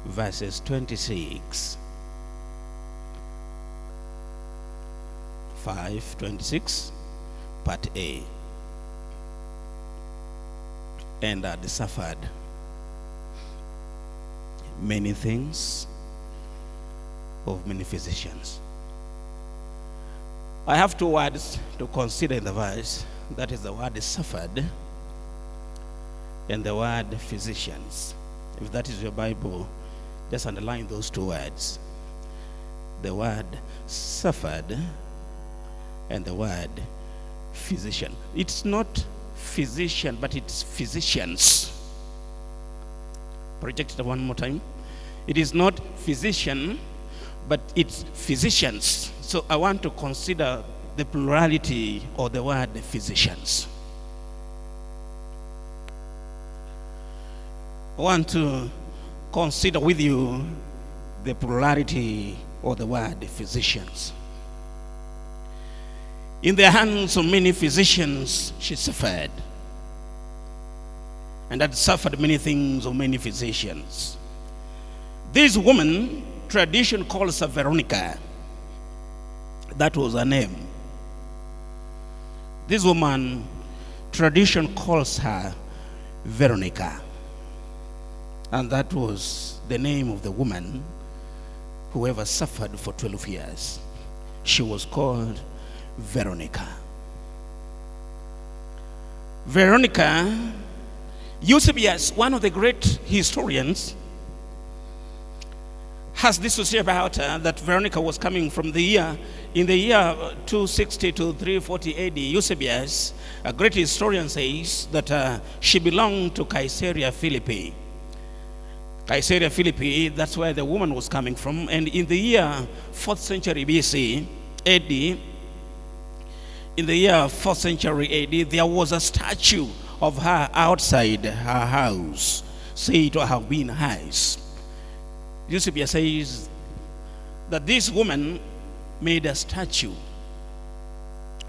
verses 26. 5:26, part A. And had suffered many things of many physicians. I have two words to consider in the verse. That is the word suffered and the word physicians. If that is your Bible, just underline those two words. The word suffered and the word physician. It's not physician, but it's physicians. Project it one more time. It is not physician, but it's physicians. So I want to consider the plurality of the word physicians. I want to consider with you the plurality of the word physicians. In the hands of many physicians, she suffered, and had suffered many things of many physicians. This woman, tradition calls her Veronica. That was her name. This woman, tradition calls her Veronica. And that was the name of the woman who ever suffered for 12 years. She was called Veronica. Veronica, Eusebius, one of the great historians, has this to say about her, that Veronica was coming from in the year 260 to 340 AD. Eusebius, a great historian, says that she belonged to Caesarea Philippi. Caesarea Philippi, that's where the woman was coming from. And in the year 4th century BC, AD, in the year 4th century AD, there was a statue of her outside her house, said to have been hers. Eusebius says that this woman made a statue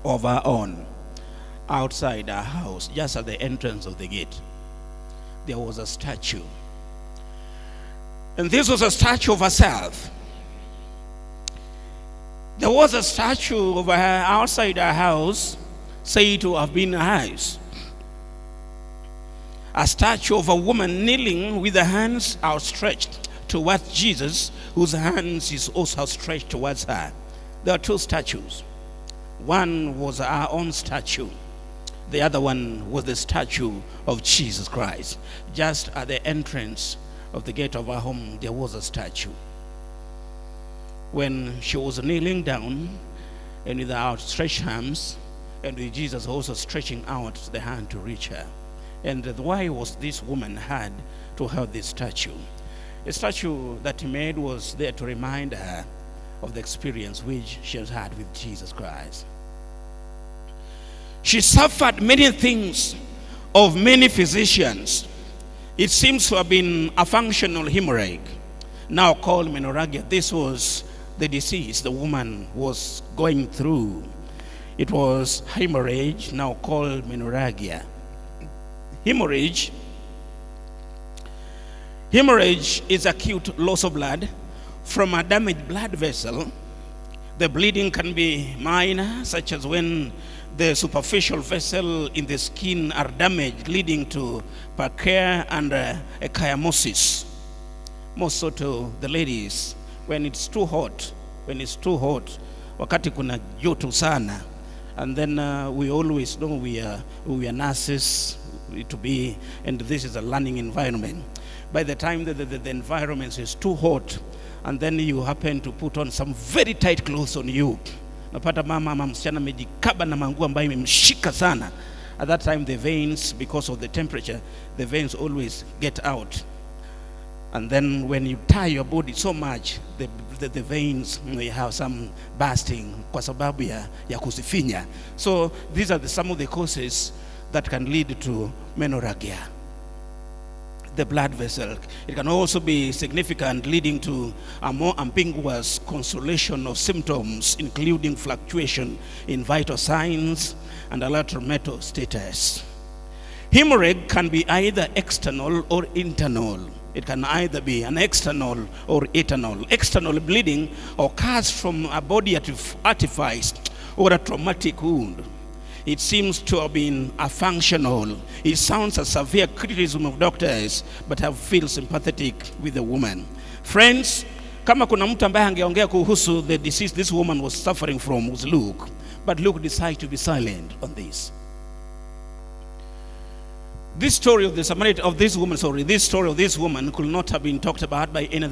of her own outside her house, just at the entrance of the gate. There was a statue. And this was a statue of herself. There was a statue of her outside her house, said to have been hers. A statue of a woman kneeling with her hands outstretched towards Jesus, whose hands is also outstretched towards her. There are two statues. One was our own statue. The other one was the statue of Jesus Christ. Just at the entrance of the gate of our home, there was a statue. When she was kneeling down, and with her outstretched arms, and with Jesus also stretching out the hand to reach her. And why was this woman had to have this statue? A statue that he made was there to remind her of the experience which she has had with Jesus Christ. She suffered many things of many physicians. It seems to have been a functional hemorrhage, now called menorrhagia. This was the disease the woman was going through. It was hemorrhage, now called menorrhagia. Hemorrhage is acute loss of blood from a damaged blood vessel. The bleeding can be minor, such as when the superficial vessel in the skin are damaged, leading to parkia and ecchymosis. Most so to the ladies, when it's too hot, wakati kuna joto sana, and then we always know we are nurses to be, and this is a learning environment. By the time the environment is too hot, and then you happen to put on some very tight clothes on you, napata mama msichana amejikaba na manguo ambayo imemshika sana. At that time the veins, because of the temperature, the veins always get out. And then when you tie your body so much, the veins may have some bursting kwa sababu ya kusifinya. So these are some of the causes that can lead to menorrhagia. The blood vessel. It can also be significant, leading to a more ambiguous constellation of symptoms, including fluctuation in vital signs and electrometal status. Hemorrhage can be either external or internal. It can either be an external or internal. External bleeding occurs from a body artifice or a traumatic wound. It seems to have been a functional. It sounds a severe criticism of doctors, but I feel sympathetic with the woman. Friends, kama kuna mtu ambaye angeongea kuhusu the disease this woman was suffering from was Luke, but Luke decided to be silent on this. This story of this story of this woman could not have been talked about by any